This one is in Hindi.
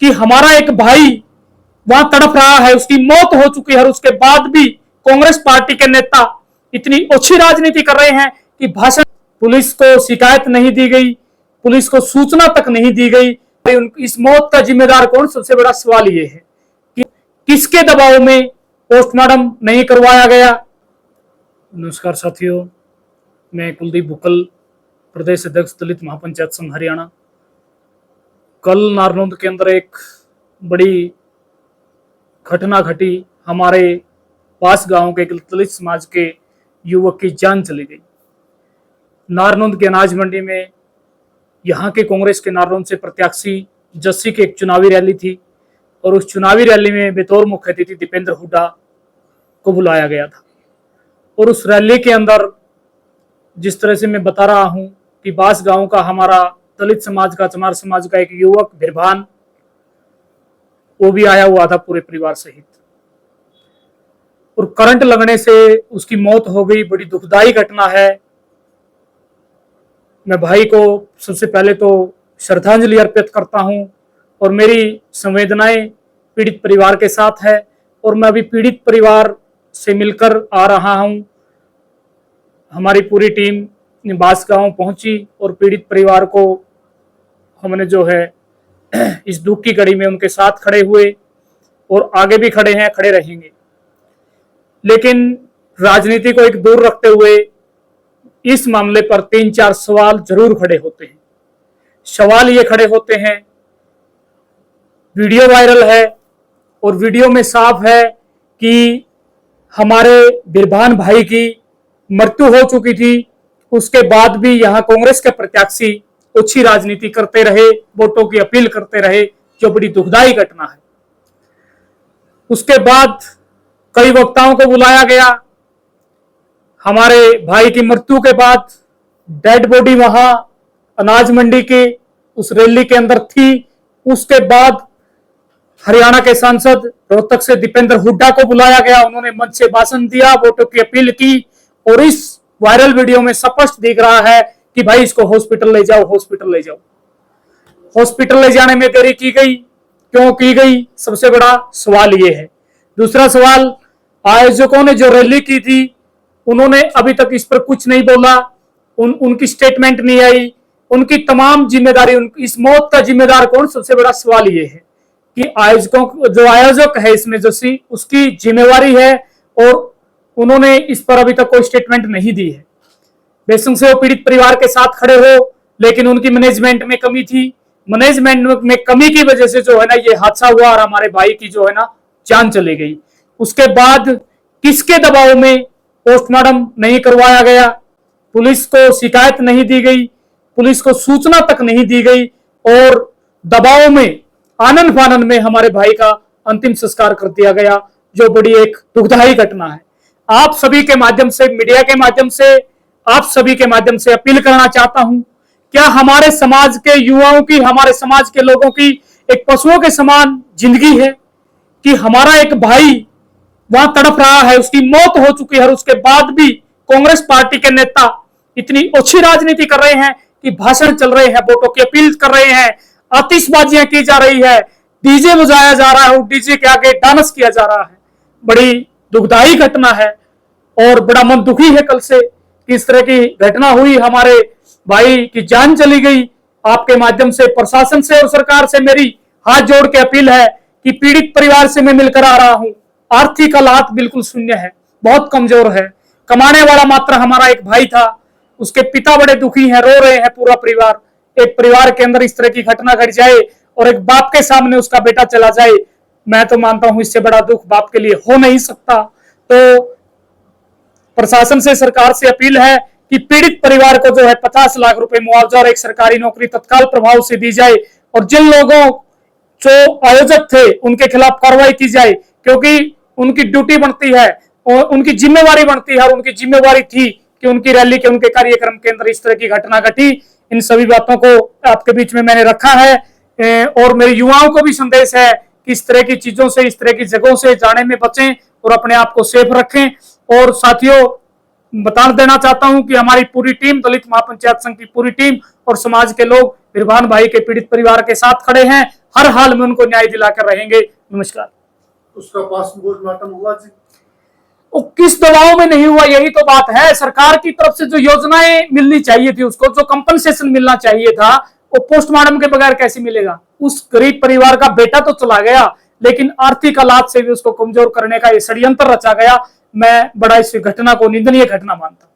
कि हमारा एक भाई वहां तड़प रहा है, उसकी मौत हो चुकी है, और उसके बाद भी कांग्रेस पार्टी के नेता इतनी ओछी राजनीति कर रहे हैं कि भाषण, पुलिस को शिकायत नहीं दी गई, पुलिस को सूचना तक नहीं दी गई। इस मौत का जिम्मेदार कौन? सबसे बड़ा सवाल यह है कि किसके दबाव में पोस्टमार्टम नहीं करवाया गया। नमस्कार साथियों, मैं कुलदीप भुक्कल, प्रदेश अध्यक्ष दलित महापंचायत संघ हरियाणा। कल नारनौंद के अंदर एक बड़ी घटना घटी। हमारे पास गांव के एक दलित समाज के युवक की जान चली गई। नारनौंद के अनाज मंडी में यहाँ के कांग्रेस के नारनौंद से प्रत्याशी जस्सी की एक चुनावी रैली थी, और उस चुनावी रैली में बतौर मुख्य अतिथि दीपेंद्र हुड्डा को बुलाया गया था। और उस रैली के अंदर जिस तरह से मैं बता रहा हूं कि बास गांव का हमारा दलित समाज का, चमार समाज का एक युवक बिरभान, वो भी आया हुआ था पूरे परिवार सहित, और करंट लगने से उसकी मौत हो गई। बड़ी दुखदाई घटना है। मैं भाई को सबसे पहले तो श्रद्धांजलि अर्पित करता हूं, और मेरी संवेदनाएं पीड़ित परिवार के साथ है। और मैं अभी पीड़ित परिवार से मिलकर आ रहा हूं। हमारी पूरी टीम बास गांव पहुंची और पीड़ित परिवार को हमने जो है इस दुख की घड़ी में उनके साथ खड़े हुए, और आगे भी खड़े हैं, खड़े रहेंगे। लेकिन राजनीति को एक दूर रखते हुए इस मामले पर 3-4 सवाल जरूर खड़े होते हैं। सवाल ये खड़े होते हैं, वीडियो वायरल है और वीडियो में साफ है कि हमारे बिरभान भाई की मृत्यु हो चुकी थी, उसके बाद भी यहाँ कांग्रेस के प्रत्याशी ओछी राजनीति करते रहे, वोटों की अपील करते रहे, जो बड़ी दुखदाई घटना है। उसके बाद कई वक्ताओं को बुलाया गया। हमारे भाई की मृत्यु के बाद डेड बॉडी वहां अनाज मंडी के उस रैली के अंदर थी। उसके बाद हरियाणा के सांसद रोहतक से दीपेंद्र हुड्डा को बुलाया गया। उन्होंने मंच से भाषण दिया, वोटों की अपील की, और इस वायरल वीडियो में स्पष्ट दिख रहा है कि भाई इसको हॉस्पिटल ले जाओ, हॉस्पिटल ले जाओ। हॉस्पिटल ले जाने में देरी की गई, क्यों की गई? सबसे बड़ा सवाल यह है। दूसरा सवाल, आयोजकों ने जो रैली की थी उन्होंने अभी तक इस पर कुछ नहीं बोला, उनकी स्टेटमेंट नहीं आई। उनकी तमाम जिम्मेदारी, इस मौत का जिम्मेदार कौन? सबसे बड़ा सवाल यह है कि आयोजकों, जो आयोजक है इसमें जस्सी, उसकी जिम्मेवारी है, और उन्होंने इस पर अभी तक कोई स्टेटमेंट नहीं दी है। बेशक से वो पीड़ित परिवार के साथ खड़े हो, लेकिन उनकी मैनेजमेंट में कमी थी। मैनेजमेंट में कमी की वजह से जो है ना ये हादसा हुआ, और हमारे भाई की जो है ना जान चली गई। उसके बाद किसके दबाव में पोस्टमार्टम नहीं करवाया गया? पुलिस को शिकायत नहीं दी गई, पुलिस को सूचना तक नहीं दी गई, और दबाव में, आनन फानन में हमारे भाई का अंतिम संस्कार कर दिया गया, जो बड़ी एक दुखदाई घटना है। आप सभी के माध्यम से, मीडिया के माध्यम से, आप सभी के माध्यम से अपील करना चाहता हूं, क्या हमारे समाज के युवाओं की, हमारे समाज के लोगों की एक पशुओं के समान जिंदगी है कि हमारा एक भाई वहां तड़प रहा है, उसकी मौत हो चुकी है, और उसके बाद भी कांग्रेस पार्टी के नेता इतनी ओछी राजनीति कर रहे हैं कि भाषण चल रहे हैं, वोटों की अपील कर रहे हैं, आतिशबाजियां की जा रही है, डीजे बजाया जा रहा है, डीजे के आगे डांस किया जा रहा है। बड़ी दुखदाई घटना है, और बड़ा मन दुखी है कल से कि इस तरह की घटना हुई, हमारे भाई की जान चली गई। आपके माध्यम से प्रशासन से और सरकार से मेरी हाथ जोड़ के अपील है कि पीड़ित परिवार से मैं मिलकर आ रहा हूं। आर्थिक हालात बिल्कुल शून्य है, बहुत कमजोर है। कमाने वाला मात्र हमारा एक भाई था, उसके पिता बड़े दुखी हैं, रो रहे हैं पूरा परिवार। एक परिवार के अंदर इस तरह की घटना घट जाए और एक बाप के सामने उसका बेटा चला जाए, मैं तो मानता हूं इससे बड़ा दुख बाप के लिए हो नहीं सकता। तो प्रशासन से, सरकार से अपील है कि पीड़ित परिवार को जो है 50 लाख रुपए मुआवजा और एक सरकारी नौकरी तत्काल प्रभाव से दी जाए, और जिन लोगों जो आयोजक थे उनके खिलाफ कार्रवाई की जाए, क्योंकि उनकी ड्यूटी बनती है और उनकी जिम्मेवारी बनती है, और उनकी जिम्मेवारी थी कि उनकी रैली के, उनके कार्यक्रम के अंदर इस तरह की घटना घटी। इन सभी बातों को आपके बीच में मैंने रखा है, और मेरे युवाओं को भी संदेश है कि इस तरह की चीजों से, इस तरह की जगहों से जाने में बचें और अपने आप को सेफ रखें। और साथियों, बता देना चाहता हूं कि हमारी पूरी टीम, दलित महापंचायत संघ की पूरी टीम और समाज के लोग बिरभान भाई के पीड़ित परिवार के साथ खड़े हैं। हर हाल में उनको न्याय दिलाकर रहेंगे। नमस्कार। उसका पोस्टमार्टम हुआ जी? वो किस दबाव में नहीं हुआ, यही तो बात है। सरकार की तरफ से जो योजनाएं मिलनी चाहिए थी उसको, जो कंपनसेशन मिलना चाहिए था, वो पोस्टमार्टम के बगैर कैसे मिलेगा? उस गरीब परिवार का बेटा तो चला गया, लेकिन आर्थिक हालात से भी उसको कमजोर करने का ये षड्यंत्र रचा गया। मैं बड़ा इस घटना को निंदनीय घटना मानता हूं।